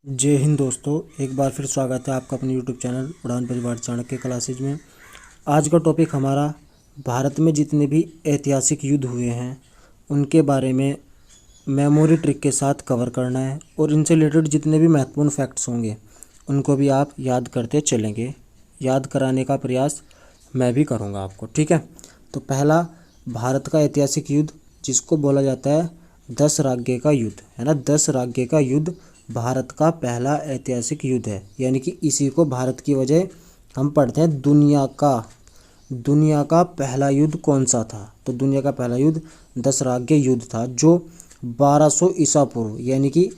जय हिंद दोस्तों, एक बार फिर स्वागत है आपका अपने यूट्यूब चैनल उड़ान परिवार चाणक्य क्लासेज में। आज का टॉपिक हमारा भारत में जितने भी ऐतिहासिक युद्ध हुए हैं उनके बारे में मेमोरी ट्रिक के साथ कवर करना है और इनसे रिलेटेड जितने भी महत्वपूर्ण फैक्ट्स होंगे उनको भी आप याद करते चलेंगे। याद कराने का प्रयास मैं भी करूँगा आपको, ठीक है। तो पहला भारत का ऐतिहासिक युद्ध जिसको बोला जाता है 10 राज्य का युद्ध, है ना। 10 राज्य का युद्ध भारत का पहला ऐतिहासिक युद्ध है, यानी कि इसी को भारत की वजह हम पढ़ते हैं दुनिया का पहला युद्ध कौन सा था। तो दुनिया का पहला युद्ध 10 राज्य युद्ध था जो 1200 ईसा पूर्व यानी कि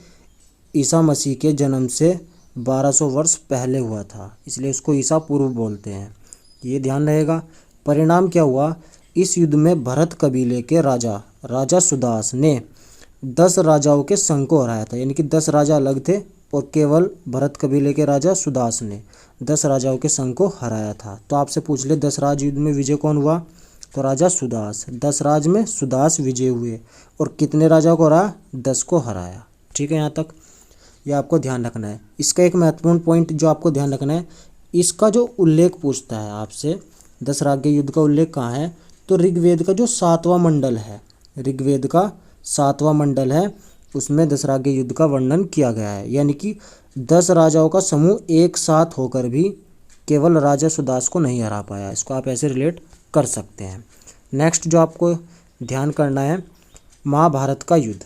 ईसा मसीह के जन्म से 1200 वर्ष पहले हुआ था, इसलिए उसको ईसा पूर्व बोलते हैं, ये ध्यान रहेगा। परिणाम क्या हुआ, इस युद्ध में भरत कबीले के राजा सुदास ने 10 राजाओं के संघ को हराया था, यानी कि 10 राजा अलग थे और केवल भरत कबीले के राजा सुदास ने 10 राजाओं के संघ को हराया था। तो आपसे पूछ ले 10 राज युद्ध में विजय कौन हुआ, तो राजा सुदास। 10 राज में सुदास विजय हुए और कितने राजाओं को हराया, 10 को हराया, ठीक है। यहाँ तक यह आपको ध्यान रखना है। इसका एक महत्वपूर्ण पॉइंट जो आपको ध्यान रखना है, इसका जो उल्लेख पूछता है आपसे 10 राज्य युद्ध का उल्लेख कहाँ है, तो ऋग्वेद का जो 7वां मंडल है, ऋग्वेद का 7वां मंडल है, उसमें 10 राज्य युद्ध का वर्णन किया गया है। यानी कि 10 राजाओं का समूह एक साथ होकर भी केवल राजा सुदास को नहीं हरा पाया, इसको आप ऐसे रिलेट कर सकते हैं। नेक्स्ट जो आपको ध्यान करना है, महाभारत का युद्ध।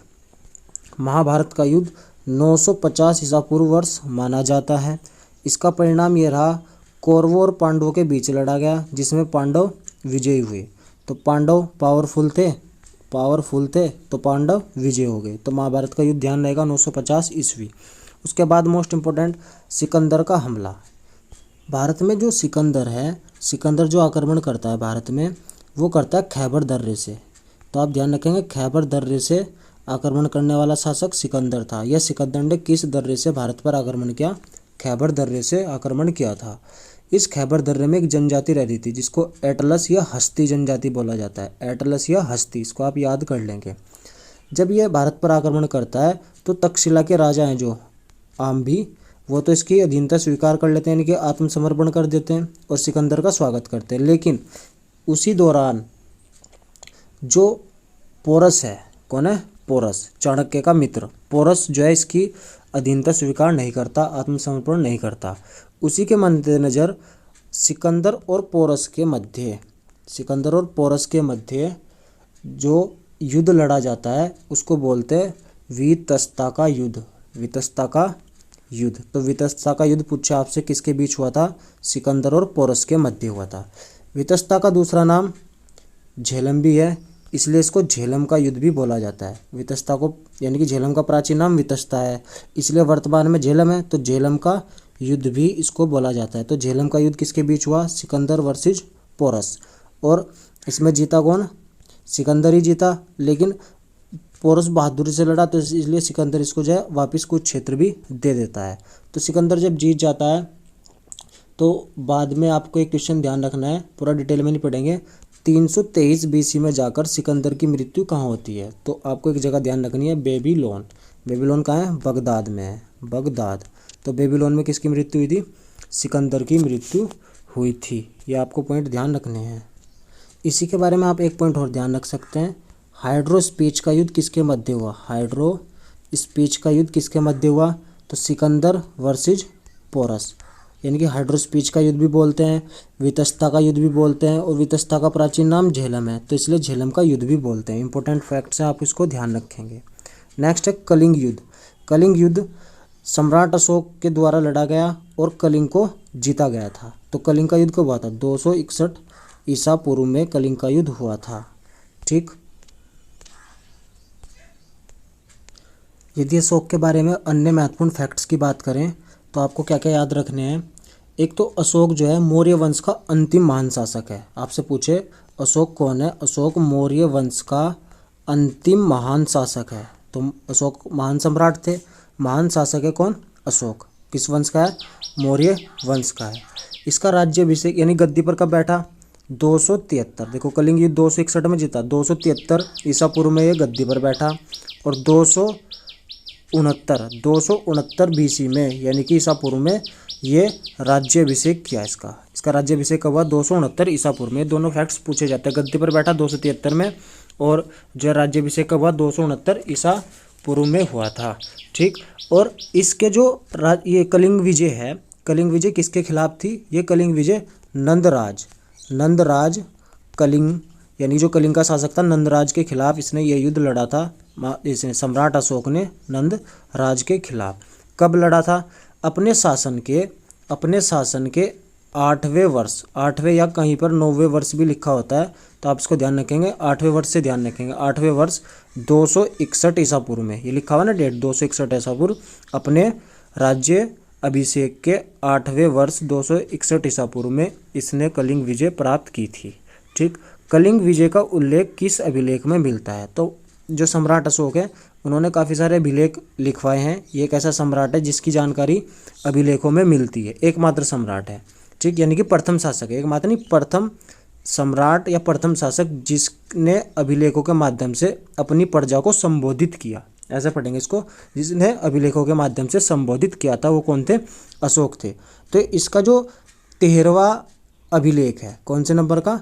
महाभारत का युद्ध 950 ईसा पूर्व वर्ष माना जाता है। इसका परिणाम ये रहा, कौरवों और पांडवों के बीच लड़ा गया जिसमें पांडव विजयी हुए। तो पांडव पावरफुल थे तो पांडव विजय हो गए। तो महाभारत का युद्ध ध्यान रहेगा 950 ईस्वी। उसके बाद मोस्ट इम्पोर्टेंट सिकंदर का हमला। भारत में जो सिकंदर है, सिकंदर जो आक्रमण करता है भारत में, वो करता है खैबर दर्रे से। तो आप ध्यान रखेंगे, खैबर दर्रे से आक्रमण करने वाला शासक सिकंदर था। यह सिकंदर ने किस दर्रे से भारत पर आक्रमण किया, खैबर दर्रे से आक्रमण किया था। इस खैबर दर्रे में एक जनजाति रहती थी जिसको एटलस या हस्ती जनजाति बोला जाता है, एटलस या हस्ती, इसको आप याद कर लेंगे। जब यह भारत पर आक्रमण करता है तो तक्षशिला के राजा हैं जो आम्भी, वो तो इसकी अधीनता स्वीकार कर लेते हैं, यानी कि आत्मसमर्पण कर देते हैं और सिकंदर का स्वागत करते हैं। लेकिन उसी दौरान जो पोरस है, कौन है, पोरस, चाणक्य का मित्र, पोरस जो है इसकी अधीनता स्वीकार नहीं करता, आत्मसमर्पण नहीं करता। उसी के मद्देनज़र सिकंदर और पोरस के मध्य जो युद्ध लड़ा जाता है उसको बोलते हैं वितस्ता का युद्ध। तो वितस्ता का युद्ध पूछा आपसे किसके बीच हुआ था, सिकंदर और पोरस के मध्य हुआ था। वितस्ता का दूसरा नाम झेलम भी है, इसलिए इसको झेलम का युद्ध भी बोला जाता है। वितस्ता को, यानी कि झेलम का प्राचीन नाम वितस्ता है, इसलिए वर्तमान में झेलम है, तो झेलम का युद्ध भी इसको बोला जाता है। तो झेलम का युद्ध किसके बीच हुआ, सिकंदर वर्सेस पोरस, और इसमें जीता कौन, सिकंदर ही जीता। लेकिन पोरस बहादुरी से लड़ा तो इसलिए सिकंदर इसको जो है वापस कुछ क्षेत्र भी दे देता है। तो सिकंदर जब जीत जाता है तो बाद में आपको एक क्वेश्चन ध्यान रखना है, पूरा डिटेल में नहीं पढ़ेंगे। 323 BC में जाकर सिकंदर की मृत्यु कहाँ होती है, तो आपको एक जगह ध्यान रखनी है, बेबीलोन। बेबीलोन कहाँ है, बगदाद में है, बगदाद। तो बेबीलोन में किसकी मृत्यु हुई थी, सिकंदर की मृत्यु हुई थी। ये आपको पॉइंट ध्यान रखने हैं। इसी के बारे में आप एक पॉइंट और ध्यान रख सकते हैं, हाइड्रो स्पीच का युद्ध किसके मध्य हुआ, हाइड्रो स्पीच का युद्ध किसके मध्य हुआ, तो सिकंदर वर्सेस पोरस, यानी कि हाइड्रो स्पीच का युद्ध भी बोलते हैं, वितस्ता का युद्ध भी बोलते हैं, और वितस्ता का प्राचीन नाम झेलम है, तो इसलिए झेलम का युद्ध भी बोलते हैं। इंपॉर्टेंट फैक्ट्स हैं, आप इसको ध्यान रखेंगे। नेक्स्ट है कलिंग युद्ध। कलिंग युद्ध सम्राट अशोक के द्वारा लड़ा गया और कलिंग को जीता गया था। तो कलिंग का युद्ध कब हुआ था, 261 ईसा पूर्व में कलिंग का युद्ध हुआ था, ठीक। यदि अशोक के बारे में अन्य महत्वपूर्ण फैक्ट्स की बात करें तो आपको क्या क्या याद रखने हैं। एक तो अशोक जो है मौर्य वंश का अंतिम महान शासक है। आपसे पूछे अशोक कौन है, अशोक मौर्य वंश का अंतिम महान शासक है। तो अशोक महान सम्राट थे, महान शासक है कौन, अशोक। किस वंश का है, मौर्य वंश का है। इसका राज्याभिषेक यानी गद्दी पर कब बैठा, 273। देखो कलिंग युद्ध 261 में जीता, 273 ईसा पूर्व में ये गद्दी पर बैठा, और 200 269 BC में, यानी कि ईसा पूर्व में ये राज्याभिषेक किया। इसका राज्याभिषेक कब हुआ? 269 ईसा पूर्व में। दोनों फैक्ट्स पूछे जाते हैं। गद्दी पर बैठा 273 में, और जो राज्याभिषेक कब हुआ? 269 ईसा पूर्व में हुआ था। ठीक। और इसके जो ये कलिंग विजय है, कलिंग विजय किसके खिलाफ थी? ये कलिंग विजय नंदराज कलिंग, यानी जो कलिंग का शासक था नंदराज के खिलाफ इसने ये युद्ध लड़ा था। इसने सम्राट अशोक ने नंदराज के खिलाफ। कब लड़ा था? अपने शासन के 8वें वर्ष, 8वें या कहीं पर 9वें वर्ष भी लिखा होता है, तो आप इसको ध्यान रखेंगे। 8वें वर्ष से ध्यान रखेंगे। 8वें वर्ष 261 ईसा पूर्व में, ये लिखा हुआ ना डेट, 261 ईसा पूर्व। अपने राज्य अभिषेक के 8वें वर्ष 261 ईसा पूर्व में इसने कलिंग विजय प्राप्त की थी। ठीक। कलिंग विजय का उल्लेख किस अभिलेख में मिलता है? तो जो सम्राट अशोक है उन्होंने काफ़ी सारे अभिलेख लिखवाए हैं। ये एक ऐसा सम्राट है जिसकी जानकारी अभिलेखों में मिलती है। एकमात्र सम्राट है। ठीक। यानी कि प्रथम शासक है, एकमात्र नहीं, प्रथम सम्राट या प्रथम शासक जिसने अभिलेखों के माध्यम से अपनी प्रजा को संबोधित किया, ऐसा पढ़ेंगे इसको, जिसने अभिलेखों के माध्यम से संबोधित किया था, वो कौन थे? अशोक थे। तो इसका जो 13वां अभिलेख है, कौन से नंबर का?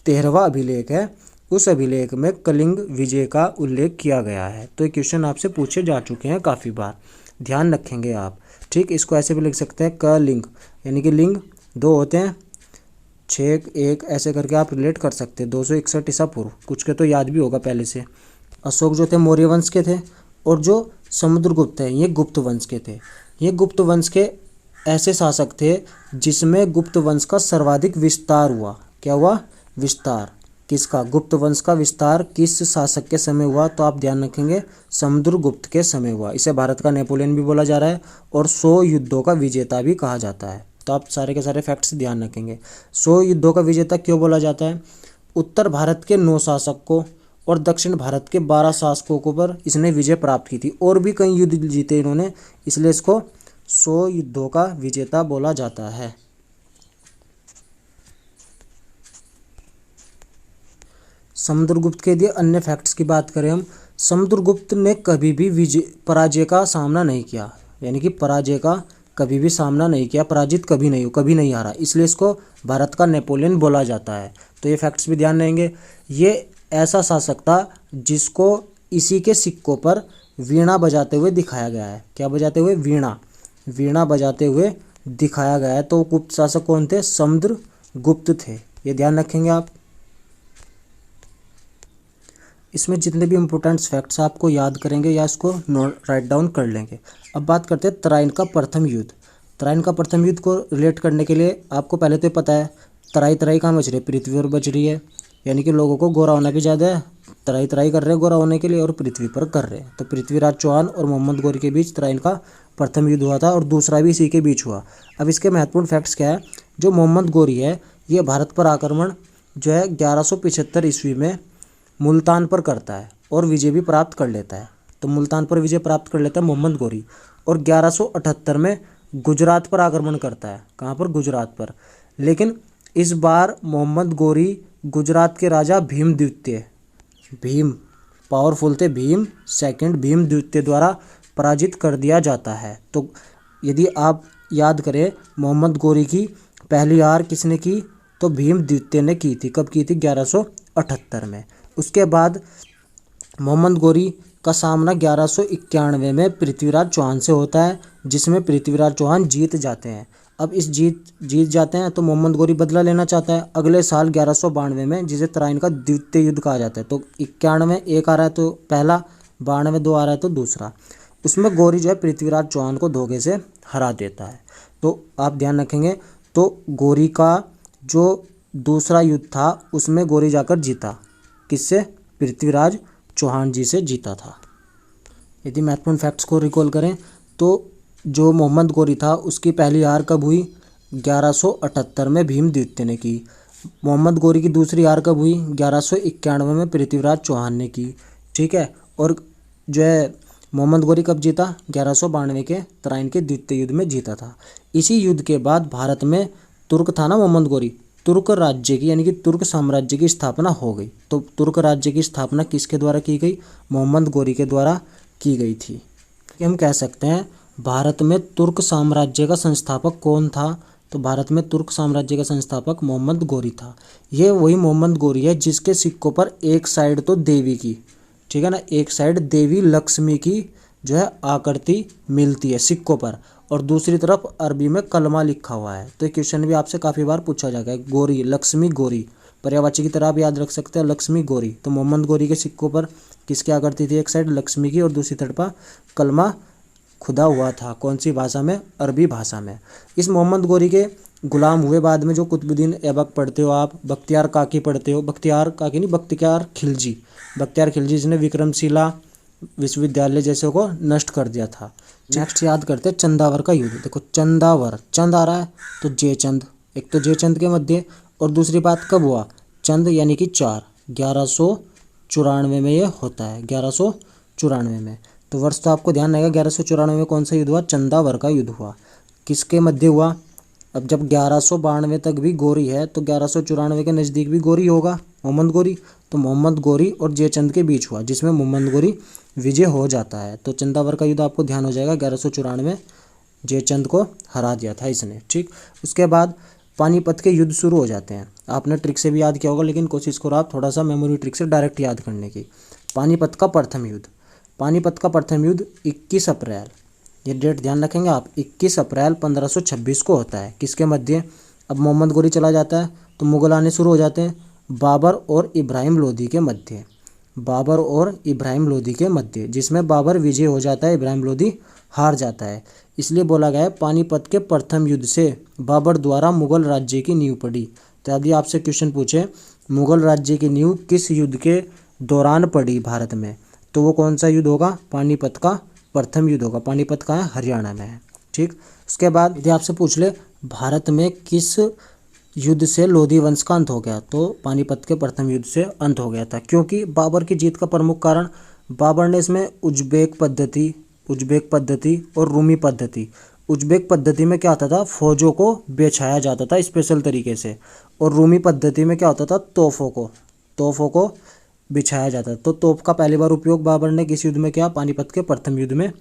13वां अभिलेख है। उस अभिलेख में कलिंग विजय का उल्लेख किया गया है। तो ये क्वेश्चन आपसे पूछे जा चुके हैं काफ़ी बार, ध्यान रखेंगे आप। ठीक। इसको ऐसे भी लिख सकते हैं कलिंग, यानी कि लिंग 2 होते हैं, 6 1 ऐसे करके आप रिलेट कर सकते हैं। 261 ईसा पूर्व, कुछ के तो याद भी होगा पहले से। अशोक जो थे मौर्य वंश के थे, और जो समुद्रगुप्त है ये गुप्त वंश के थे। ये गुप्त वंश के ऐसे शासक थे जिसमें गुप्त वंश का सर्वाधिक विस्तार हुआ। क्या हुआ? विस्तार। किसका? गुप्त वंश का विस्तार किस शासक के समय हुआ? तो आप ध्यान रखेंगे समुद्रगुप्त के समय हुआ। इसे भारत का नेपोलियन भी बोला जा रहा है और 100 युद्धों का विजेता भी कहा जाता है। तो आप सारे के सारे फैक्ट्स ध्यान रखेंगे। 100 युद्धों का विजेता क्यों बोला जाता है? उत्तर भारत के 9 शासक को और दक्षिण भारत के 12 शासकों को पर इसने विजय प्राप्त की थी, और भी कई युद्ध जीते इन्होंने, इसलिए इसको 100 युद्धों का विजेता बोला जाता है। समुद्रगुप्त के दिए अन्य फैक्ट्स की बात करें हम, समुद्रगुप्त ने कभी भी पराजय का सामना नहीं किया, यानी कि पराजय का कभी भी सामना नहीं किया, पराजित कभी नहीं हारा, इसलिए इसको भारत का नेपोलियन बोला जाता है। तो ये फैक्ट्स भी ध्यान रहेंगे। ये ऐसा शासक था जिसको इसी के सिक्कों पर वीणा बजाते हुए दिखाया गया है। क्या बजाते हुए? वीणा बजाते हुए दिखाया गया है। तो गुप्त शासक कौन थे? समुद्रगुप्त थे। ये ध्यान रखेंगे आप। इसमें जितने भी इम्पोर्टेंट फैक्ट्स आपको याद करेंगे या इसको राइट डाउन कर लेंगे। अब बात करते हैं तराइन का प्रथम युद्ध। तराइन का प्रथम युद्ध को रिलेट करने के लिए आपको पहले तो पता है तराई कहाँ बच रही है? पृथ्वी पर बच रही है, यानी कि लोगों को गोरा होना भी ज़्यादा है, तराई कर रहे हैं गोरा होने के लिए, और पृथ्वी पर कर रहे हैं। तो पृथ्वीराज चौहान और मोहम्मद गौरी के बीच तराइन का प्रथम युद्ध हुआ था, और दूसरा भी इसी के बीच हुआ। अब इसके महत्वपूर्ण फैक्ट्स क्या है? जो मोहम्मद गौरी है ये भारत पर आक्रमण जो है 1175 ईस्वी में मुल्तान पर करता है और विजय भी प्राप्त कर लेता है। तो मुल्तान पर विजय प्राप्त कर लेता है मोहम्मद गौरी, और 1178 में गुजरात पर आक्रमण करता है। कहाँ पर? गुजरात पर। लेकिन इस बार मोहम्मद गौरी गुजरात के राजा भीम पावरफुल थे, भीम द्वितीय द्वारा पराजित कर दिया जाता है। तो यदि आप याद करें मोहम्मद गौरी की पहली हार किसने की? तो भीम द्वितीय ने की थी। कब की थी? 1178 में। उसके बाद मोहम्मद गौरी का सामना 1191 में पृथ्वीराज चौहान से होता है, जिसमें पृथ्वीराज चौहान जीत जाते हैं। अब इस जीत जाते हैं तो मोहम्मद गौरी बदला लेना चाहता है अगले साल 1192 में, जिसे तराइन का द्वितीय युद्ध कहा जाता है। तो 91 एक आ रहा है तो पहला, 92 2 आ रहा है तो दूसरा। उसमें गौरी जो है पृथ्वीराज चौहान को धोखे से हरा देता है। तो आप ध्यान रखेंगे। तो गौरी का जो दूसरा युद्ध था उसमें गौरी जाकर जीता। किससे? पृथ्वीराज चौहान जी से जीता था। यदि महत्वपूर्ण फैक्ट्स को रिकॉल करें तो जो मोहम्मद गौरी था उसकी पहली हार कब हुई? 1178 में भीम द्वितीय ने की। मोहम्मद गौरी की दूसरी हार कब हुई? 1191 में पृथ्वीराज चौहान ने की। ठीक है। और जो है मोहम्मद गौरी कब जीता? 1192 के तराइन के द्वितीय युद्ध में जीता था। इसी युद्ध के बाद भारत में तुर्क था ना मोहम्मद गौरी, तुर्क राज्य की यानी कि तुर्क साम्राज्य की स्थापना हो गई। तो तुर्क राज्य की स्थापना किसके द्वारा की गई? मोहम्मद गौरी के द्वारा की गई थी। कि हम कह सकते हैं भारत में तुर्क साम्राज्य का संस्थापक कौन था। तो भारत में तुर्क साम्राज्य का संस्थापक मोहम्मद गोरी था। ये वही मोहम्मद गोरी है जिसके सिक्कों पर एक साइड तो देवी की, ठीक है ना, एक साइड देवी लक्ष्मी की जो है आकृति मिलती है सिक्कों पर, और दूसरी तरफ अरबी में कलमा लिखा हुआ है। तो ये क्वेश्चन भी आपसे काफ़ी बार पूछा जाएगा। गोरी, लक्ष्मी गोरी, पर्यायवाची की तरह आप याद रख सकते हैं, लक्ष्मी गोरी। तो मोहम्मद गोरी के सिक्कों पर किसकी आकृति थी, एक साइड लक्ष्मी की और दूसरी तरफ पर कलमा खुदा हुआ था। कौन सी भाषा में, अरबी भाषा में। इस मोहम्मद गोरी के गुलाम हुए बाद में जो कुतुबुद्दीन ऐबक पढ़ते हो आप, बख्तियार काकी पढ़ते हो, बख्तियार काकी नहीं, बख्तियार खिलजी, बख्तियार खिलजी जिसने विक्रमशिला विश्वविद्यालय जैसे को नष्ट कर दिया था। नेक्स्ट याद करते हैं चंदावर का युद्ध। देखो चंदावर, चंद आ रहा है तो जयचंद, एक तो जयचंद के मध्य, और दूसरी बात कब हुआ, चंद यानी कि 4, 1194 में ये होता है, 1194 में। तो वर्ष तो आपको ध्यान रहेगा, 1194 में कौन सा युद्ध हुआ, चंदावर का युद्ध हुआ। किसके मध्य हुआ, अब जब 1192 तक भी गोरी है तो 1194 के नज़दीक भी गोरी होगा, मोहम्मद गोरी। तो मोहम्मद गोरी और जयचंद के बीच हुआ, जिसमें मोहम्मद गोरी विजय हो जाता है। तो चंदावर का युद्ध आपको ध्यान हो जाएगा, 1194 जयचंद को हरा दिया था इसने, ठीक। उसके बाद पानीपत के युद्ध शुरू हो जाते हैं। आपने ट्रिक से भी याद किया होगा, लेकिन कोशिश करो आप थोड़ा सा मेमोरी ट्रिक से डायरेक्ट याद करने की। पानीपत का प्रथम युद्ध, पानीपत का प्रथम युद्ध 21 अप्रैल, ये डेट ध्यान रखेंगे आप, 21 अप्रैल 1526 को होता है। किसके मध्य, अब मोहम्मद गोरी चला जाता है तो मुगल आने शुरू हो जाते हैं, बाबर और इब्राहिम लोदी के मध्य, बाबर और इब्राहिम लोदी के मध्य, जिसमें बाबर विजय हो जाता है, इब्राहिम लोदी हार जाता है। इसलिए बोला गया है पानीपत के प्रथम युद्ध से बाबर द्वारा मुगल राज्य की नींव पड़ी। तो यदि आपसे क्वेश्चन पूछे मुगल राज्य की नींव किस युद्ध के दौरान पड़ी भारत में, तो वो कौन सा युद्ध होगा, पानीपत का प्रथम युद्ध होगा। पानीपत का है, हरियाणा में है, ठीक। उसके बाद यदि आपसे पूछ ले भारत में किस युद्ध से लोधी वंश का अंत हो गया, तो पानीपत के प्रथम युद्ध से अंत हो गया था। क्योंकि बाबर की जीत का प्रमुख कारण, बाबर ने इसमें उज्बेक पद्धति और रूमी पद्धति, उज्बेक पद्धति में क्या होता था, फौजों को बिछाया जाता था स्पेशल तरीके से, और रूमी पद्धति में क्या होता था, तोपों को बिछाया जाता था। तो तोप का पहली बार उपयोग बाबर ने किस युद्ध में किया, पानीपत के प्रथम युद्ध में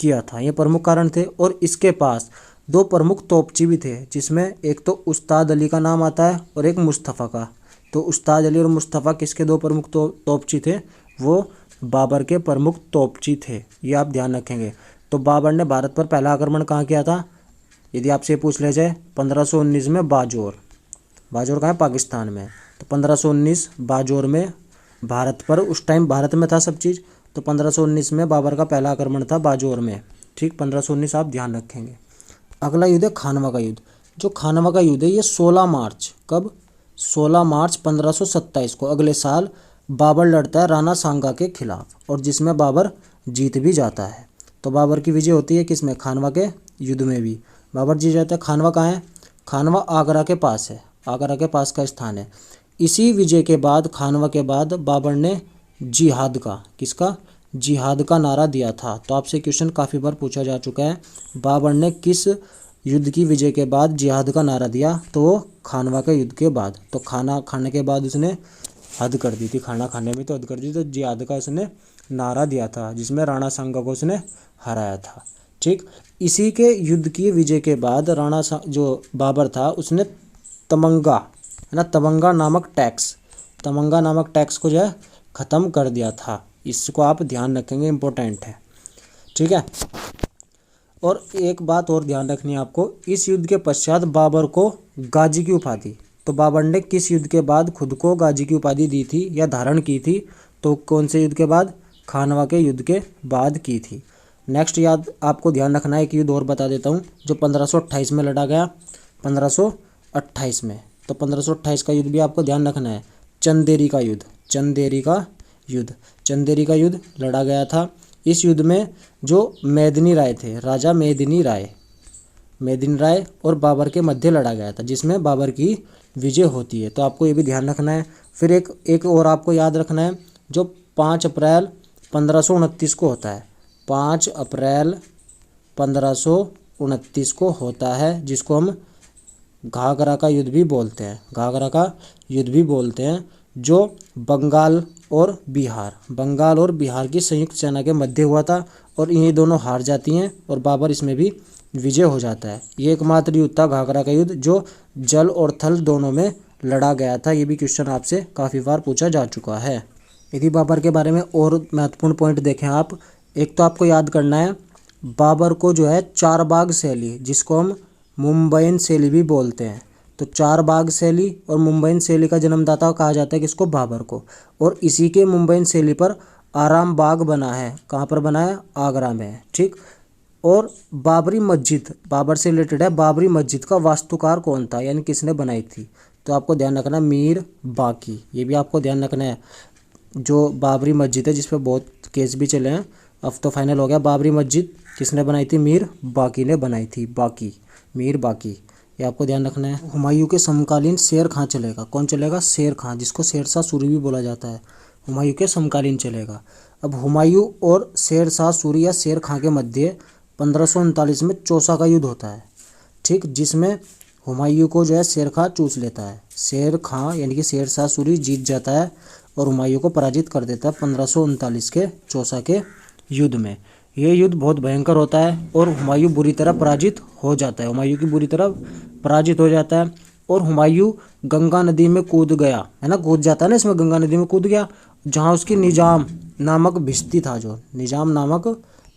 किया था। ये प्रमुख कारण थे। और इसके पास 2 प्रमुख तोपची भी थे, जिसमें एक तो उस्ताद अली का नाम आता है और एक मुस्तफ़ा का। तो उस्ताद अली और मुस्तफ़ा किसके 2 प्रमुख तोपची थे, वो बाबर के प्रमुख तोपची थे, ये आप ध्यान रखेंगे। तो बाबर ने भारत पर पहला आक्रमण कहाँ किया था, यदि आपसे पूछ ले जाए 1519 में बाजौर कहाँ है, पाकिस्तान में। तो 1519 बाजौर में भारत पर, उस टाइम भारत में था सब चीज़, तो 1519 में बाबर का पहला आक्रमण था बाजौर में, ठीक। 1519 आप ध्यान रखेंगे। अगला युद्ध है खानवा का युद्ध। जो खानवा का युद्ध है ये 16 मार्च, कब, 16 मार्च 1527 को, अगले साल बाबर लड़ता है राणा सांगा के खिलाफ, और जिसमें बाबर जीत भी जाता है। तो बाबर की विजय होती है किसमें, खानवा के युद्ध में भी बाबर जीत जाता है। खानवा कहाँ है, खानवा आगरा के पास है, आगरा के पास का स्थान है। इसी विजय के बाद, खानवा के बाद बाबर ने जिहाद का, किसका, जिहाद का नारा दिया था। तो आपसे क्वेश्चन काफ़ी बार पूछा जा चुका है, बाबर ने किस युद्ध की विजय के बाद जिहाद का नारा दिया, तो वो खानवा के युद्ध के बाद। तो खाना खाने के बाद उसने हद कर दी थी, खाना खाने में तो हद कर दी, तो जिहाद का उसने नारा दिया था, जिसमें राणा सांगा को उसने हराया था, ठीक। इसी के युद्ध की विजय के बाद जो बाबर था उसने तमंगा, है ना, तमंगा नामक टैक्स को जो है ख़त्म कर दिया था। इसको आप ध्यान रखेंगे, इम्पोर्टेंट है, ठीक है। और एक बात और ध्यान रखनी है आपको, इस युद्ध के पश्चात बाबर को गाजी की उपाधि, तो बाबर ने किस युद्ध के बाद खुद को गाजी की उपाधि दी थी या धारण की थी, तो कौन से युद्ध के बाद, खानवा के युद्ध के बाद की थी। नेक्स्ट याद आपको ध्यान रखना है, कि युद्ध और बता देता हूँ, जो 1528 में लड़ा गया, 1528 में। तो 1528 का युद्ध भी आपको ध्यान रखना है, चंदेरी का युद्ध लड़ा गया था। इस युद्ध में जो मेदिनी राय थे, राजा मेदिनी राय और बाबर के मध्य लड़ा गया था, जिसमें बाबर की विजय होती है। तो आपको ये भी ध्यान रखना है। फिर एक और आपको याद रखना है, जो 5 अप्रैल 1529 को होता है, 5 अप्रैल 1529 को होता है, जिसको हम घाघरा का युद्ध भी बोलते हैं, जो बंगाल और बिहार की संयुक्त सेना के मध्य हुआ था और ये दोनों हार जाती हैं और बाबर इसमें भी विजय हो जाता है। ये एकमात्र युद्ध था घाघरा का युद्ध जो जल और थल दोनों में लड़ा गया था। ये भी क्वेश्चन आपसे काफ़ी बार पूछा जा चुका है। यदि बाबर के बारे में और महत्वपूर्ण पॉइंट देखें आप, एक तो आपको याद करना है बाबर को जो है चारबाग शैली, जिसको हम मुंबईन शैली भी बोलते हैं, तो चारबाग शैली और मुंबईन शैली का जन्मदाता कहा जाता है किसको, बाबर को। और इसी के मुंबईन शैली पर आराम बाग बना है, कहाँ पर बना है, आगरा में है, ठीक। और बाबरी मस्जिद बाबर से रिलेटेड है, बाबरी मस्जिद का वास्तुकार कौन था, यानी किसने बनाई थी, तो आपको ध्यान रखना मीर बाकी, ये भी आपको ध्यान रखना है। जो बाबरी मस्जिद है जिस पर बहुत केस भी चले हैं, अब तो फाइनल हो गया, बाबरी मस्जिद किसने बनाई थी, मीर बाकी ने बनाई थी, मीर बाकी, ये आपको ध्यान रखना है। हुमायूं के समकालीन शेर खां चलेगा, कौन चलेगा, शेर खां, जिसको शेरशाह सूरी भी बोला जाता है, हुमायूं के समकालीन चलेगा। अब हुमायूं और शेरशाह सूरी या शेर खां के मध्य 1539 में चौसा का युद्ध होता है, ठीक, जिसमें हुमायूं को जो है शेर खां चूस लेता है। शेर खां यानी कि शेरशाह सूरी जीत जाता है और हुमायूं को पराजित कर देता है 1539 के चौसा के युद्ध में। ये युद्ध बहुत भयंकर होता है और हुमायूं बुरी तरह पराजित हो जाता है, हुमायूं की बुरी तरह पराजित हो जाता है और हुमायूं गंगा नदी में कूद गया, है ना, कूद जाता है ना इसमें, गंगा नदी में कूद गया, जहाँ उसकी निजाम नामक भिश्ती था, जो निजाम नामक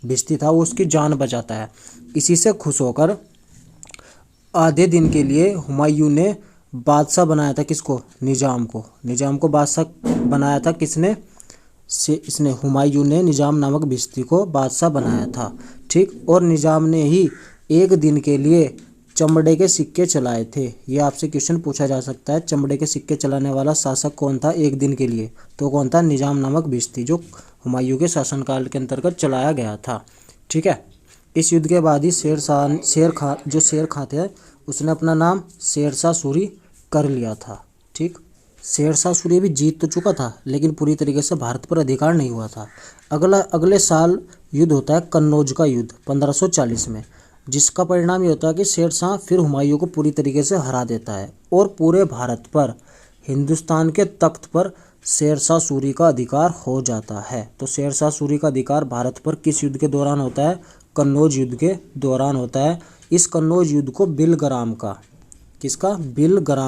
भिश्ती था वो उसकी जान बचाता है। इसी से खुश होकर आधे दिन के लिए हुमायूं ने बादशाह बनाया था किसको, निजाम को बादशाह बनाया था किसने, इसने हुमायूं ने निजाम नामक भिश्ती को बादशाह बनाया था, ठीक। और निजाम ने ही एक दिन के लिए चमड़े के सिक्के चलाए थे। ये आपसे क्वेश्चन पूछा जा सकता है, चमड़े के सिक्के चलाने वाला शासक कौन था एक दिन के लिए, तो कौन था, निजाम नामक भिश्ती, जो हुमायूं के शासनकाल के अंतर्गत चलाया गया था, ठीक है। इस युद्ध के बाद ही शेर खां थे उसने अपना नाम शेरशाह सूरी कर लिया था, ठीक। शेरशाह सूरी भी जीत तो चुका था लेकिन पूरी तरीके से भारत पर अधिकार नहीं हुआ था। अगले साल युद्ध होता है कन्नौज का युद्ध 1540 में, जिसका परिणाम ये होता है कि शेरशाह फिर हुमायूं को पूरी तरीके से हरा देता है और पूरे भारत पर, हिंदुस्तान के तख्त पर शेरशाह सूरी का अधिकार हो जाता है। तो शेरशाह सूरी का अधिकार भारत पर किस युद्ध के दौरान होता है, कन्नौज युद्ध के दौरान होता है। इस कन्नौज युद्ध को बिलग्राम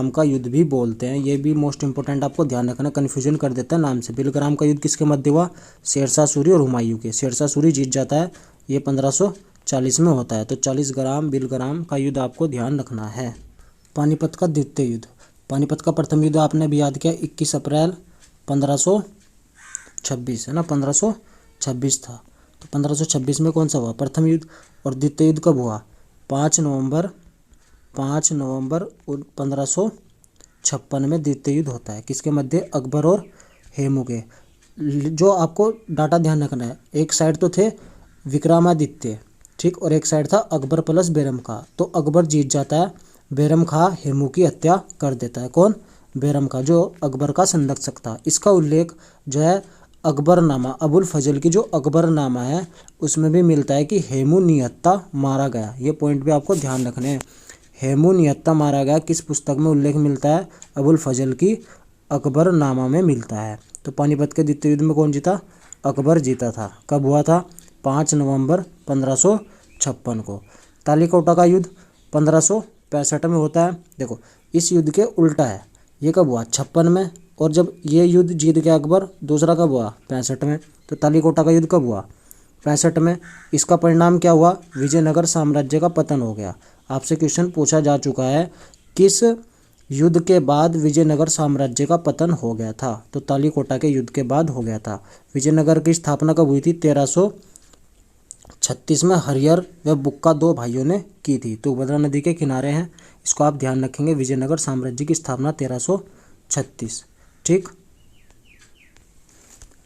का युद्ध भी बोलते हैं। ये भी मोस्ट इंपोर्टेंट, आपको ध्यान रखना, कन्फ्यूजन कर देता है नाम से। बिलग्राम का युद्ध किसके मध्य हुआ, शेरशाह सूरी और हुमायूं के। शेरशाह सूरी जीत जाता है, ये 1540 में होता है। तो 40 ग्राम बिलग्राम का युद्ध आपको ध्यान रखना है। पानीपत का द्वितीय युद्ध, पानीपत का प्रथम युद्ध आपने भी याद किया 21 अप्रैल 1526, है ना, 1526 था। तो 1526 में कौन सा हुआ, प्रथम युद्ध। और द्वितीय युद्ध कब हुआ, 5 नवंबर 1556 में द्वितीय युद्ध होता है, किसके मध्य, अकबर और हेमू के। जो आपको डाटा ध्यान रखना है, एक साइड तो थे विक्रमादित्य, ठीक, और एक साइड था अकबर प्लस बैरम खां। तो अकबर जीत जाता है, बैरम खां हेमू की हत्या कर देता है। कौन, बैरम खां, जो अकबर का संरक्षक था। इसका उल्लेख जो है अकबरनामा, अबुल फजल की जो अकबरनामा है उसमें भी मिलता है कि हेमू निहत्ता मारा गया। ये पॉइंट भी आपको ध्यान रखने हैं, हेमू निहत्ता मारा गया किस पुस्तक में उल्लेख मिलता है, अबुल फजल की अकबरनामा में मिलता है। तो पानीपत के द्वितीय युद्ध में कौन जीता, अकबर जीता था। कब हुआ था, 5 नवंबर 1556 को। तालीकोटा का युद्ध 1565 में होता है। देखो इस युद्ध के उल्टा है, ये कब हुआ, 56 में, और जब ये युद्ध जीत गया अकबर, दूसरा कब हुआ, 65 में। तो तालीकोटा का युद्ध कब हुआ, 65 में। इसका परिणाम क्या हुआ, विजयनगर साम्राज्य का पतन हो गया। आपसे क्वेश्चन पूछा जा चुका है, किस युद्ध के बाद विजयनगर साम्राज्य का पतन हो गया था, तो तालीकोटा के युद्ध के बाद हो गया था। विजयनगर की स्थापना कब हुई थी, 1336 में हरिहर व बुक्का 2 भाइयों ने की थी। तो तुंगभद्रा नदी के किनारे हैं, इसको आप ध्यान रखेंगे। विजयनगर साम्राज्य की स्थापना 1336, ठीक।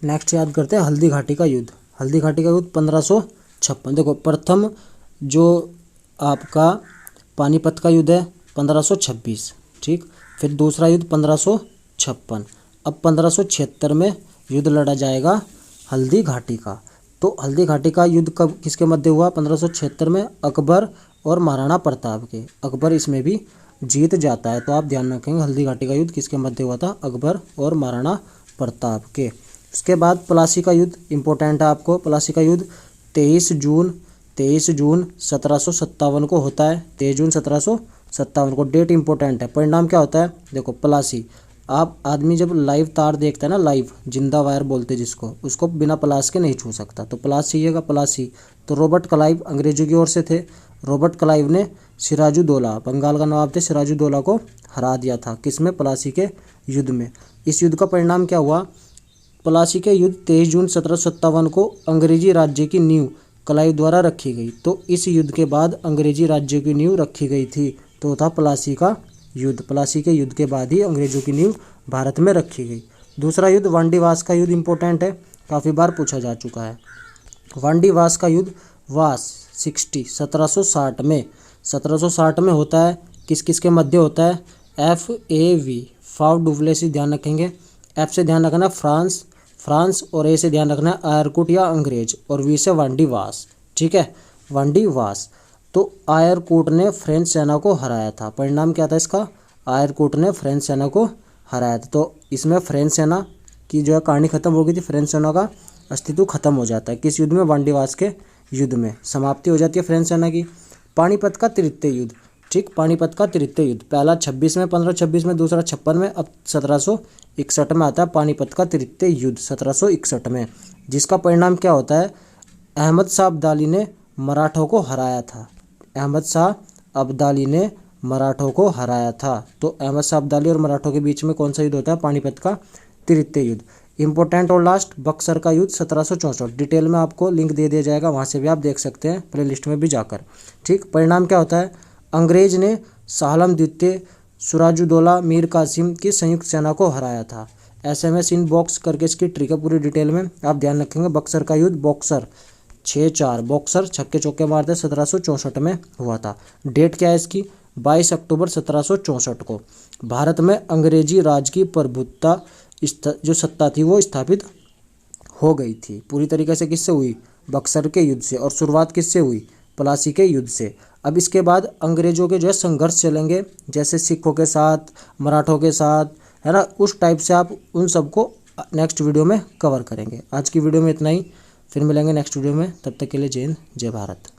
नेक्स्ट याद करते हैं हल्दी घाटी का युद्ध। हल्दी घाटी का युद्ध 1556। देखो प्रथम जो आपका पानीपत का युद्ध है 1526, ठीक। फिर दूसरा युद्ध 1556। अब 1576 में युद्ध लड़ा जाएगा हल्दी घाटी का। तो हल्दी घाटी का युद्ध कब किसके मध्य हुआ, 1576 में अकबर और महाराणा प्रताप के। अकबर इसमें भी जीत जाता है। तो आप ध्यान रखेंगे हल्दी घाटी का युद्ध किसके मध्य हुआ था, अकबर और महाराणा प्रताप के। उसके बाद प्लासी का युद्ध इंपॉर्टेंट है आपको। प्लासी का युद्ध 23 जून 1757 को होता है। 23 जून 1757 को डेट इंपॉर्टेंट है। परिणाम क्या होता है, देखो प्लासी, आप आदमी जब लाइव तार देखता है ना, लाइव जिंदा वायर बोलते जिसको, उसको बिना प्लास के नहीं छू सकता, तो प्लास चाहिएगा, प्लासी। तो रॉबर्ट क्लाइव अंग्रेजों की ओर से थे। रॉबर्ट क्लाइव ने सिराजुद्दौला, बंगाल का नवाब थे, सिराजुद्दौला को हरा दिया था किसमें, प्लासी के युद्ध में। इस युद्ध का परिणाम क्या हुआ, प्लासी के युद्ध 23 जून 1757 को अंग्रेजी राज्य की नींव क्लाइव द्वारा रखी गई। तो इस युद्ध के बाद अंग्रेजी राज्य की नींव रखी गई थी, तो था प्लासी का युद्ध। प्लासी के युद्ध के बाद ही अंग्रेजों की नींव भारत में रखी गई। दूसरा युद्ध वांडीवास का युद्ध इंपॉर्टेंट है, काफ़ी बार पूछा जा चुका है। वांडीवास का युद्ध वास 1760 में 1760 में होता है। किस किस के मध्य होता है, FAV फाव डुप्लेसी, ध्यान रखेंगे। F से ध्यान रखना फ्रांस और A से ध्यान रखना आयरकुट या अंग्रेज, और V से वांडीवास, ठीक है, वांडीवास। तो आयरकुट ने फ्रेंच सेना को हराया था। परिणाम क्या था इसका, आयरकुट ने फ्रेंच सेना को हराया था। तो इसमें फ्रेंच सेना की जो है कहानी खत्म हो गई थी, फ्रेंच सेना का अस्तित्व खत्म हो जाता है। किस युद्ध में, वांडीवास के युद्ध में समाप्ति हो जाती है फ्रेंच सेना की। पानीपत का तृतीय युद्ध, ठीक, पानीपत का तृतीय युद्ध, पहला 26 में, 1526 में, दूसरा 56 में, अब 1761 में आता है पानीपत का तृतीय युद्ध 1761 में, जिसका परिणाम क्या होता है, अहमद शाह अब्दाली ने मराठों को हराया था। अहमद शाह अब्दाली ने मराठों को हराया था। तो अहमद शाह अब्दाली और मराठों के बीच में कौन सा युद्ध होता है, पानीपत का तृतीय युद्ध। इंपॉर्टेंट और लास्ट बक्सर का युद्ध 1764, डिटेल में आपको लिंक दे दिया जाएगा, वहाँ से भी आप देख सकते हैं प्लेलिस्ट में भी जाकर, ठीक। परिणाम क्या होता है, अंग्रेज ने शाह आलम द्वितीय, सिराजुद्दौला, मीर कासिम की संयुक्त सेना को हराया था। SMS इन बॉक्स करके इसकी ट्रिक है पूरी डिटेल में, आप ध्यान रखेंगे। बक्सर का युद्ध, बॉक्सर 6-4, बॉक्सर छक्के चौके मारते 1764 में हुआ था। डेट क्या है इसकी, 22 अक्टूबर 1764 को भारत में अंग्रेजी राज की प्रभुत्ता जो सत्ता थी वो स्थापित हो गई थी पूरी तरीके से। किससे हुई, बक्सर के युद्ध से, और शुरुआत किससे हुई, प्लासी के युद्ध से। अब इसके बाद अंग्रेजों के जो है संघर्ष चलेंगे, जैसे सिखों के साथ, मराठों के साथ, है ना, उस टाइप से आप उन सबको नेक्स्ट वीडियो में कवर करेंगे। आज की वीडियो में इतना ही, फिर मिलेंगे नेक्स्ट वीडियो में, तब तक के लिए जय हिंद, जय भारत।